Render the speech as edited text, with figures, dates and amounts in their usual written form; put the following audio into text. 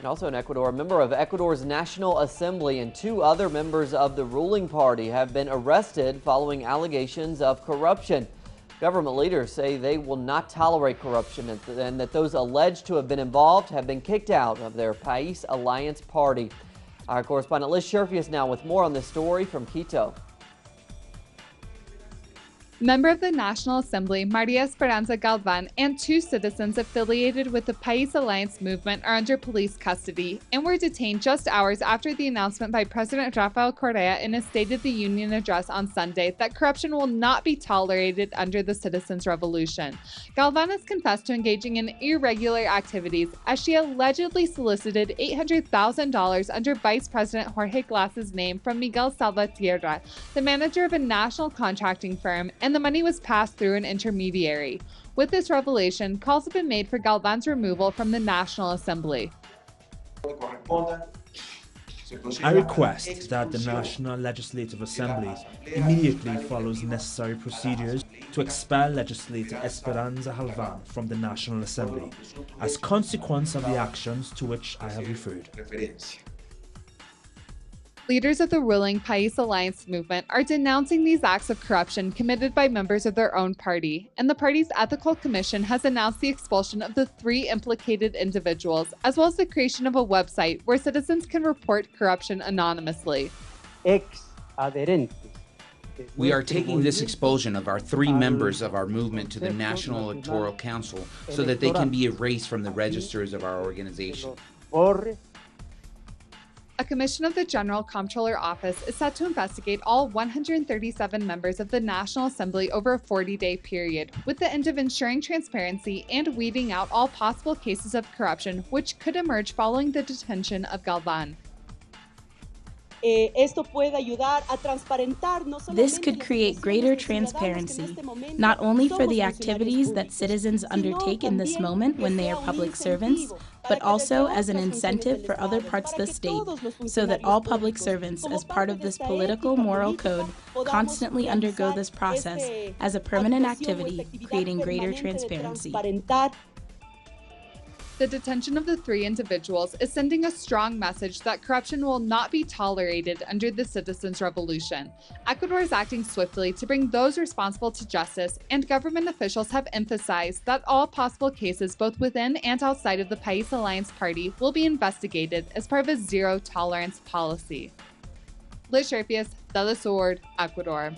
And also in Ecuador, a member of Ecuador's National Assembly and two other members of the ruling party have been arrested following allegations of corruption. Government leaders say they will not tolerate corruption and that those alleged to have been involved have been kicked out of their País Alliance party. Our correspondent Liz Sherfius now with more on this story from Quito. Member of the National Assembly, Maria Esperanza Galvan, and two citizens affiliated with the País Alliance movement are under police custody and were detained just hours after the announcement by President Rafael Correa in a State of the Union address on Sunday that corruption will not be tolerated under the citizens' revolution. Galvan has confessed to engaging in irregular activities as she allegedly solicited $800,000 under Vice President Jorge Glass's name from Miguel Salvatierra, the manager of a national contracting firm, and the money was passed through an intermediary. With this revelation, calls have been made for Galvan's removal from the National Assembly. I request that the National Legislative Assembly immediately follows necessary procedures to expel legislator Esperanza Galvan from the National Assembly as consequence of the actions to which I have referred. Leaders of the ruling País Alliance movement are denouncing these acts of corruption committed by members of their own party, and the party's ethical commission has announced the expulsion of the three implicated individuals, as well as the creation of a website where citizens can report corruption anonymously. We are taking this expulsion of our three members of our movement to the National Electoral Council so that they can be erased from the registers of our organization. A commission of the General Comptroller Office is set to investigate all 137 members of the National Assembly over a 40-day period, with the end of ensuring transparency and weeding out all possible cases of corruption which could emerge following the detention of Galvan. This could create greater transparency, not only for the activities that citizens undertake in this moment when they are public servants, but also as an incentive for other parts of the state, so that all public servants, as part of this political moral code, constantly undergo this process as a permanent activity, creating greater transparency. The detention of the three individuals is sending a strong message that corruption will not be tolerated under the citizens' revolution. Ecuador is acting swiftly to bring those responsible to justice, and government officials have emphasized that all possible cases both within and outside of the País Alliance party will be investigated as part of a zero-tolerance policy. Liz Sherfius, Telesur, Ecuador.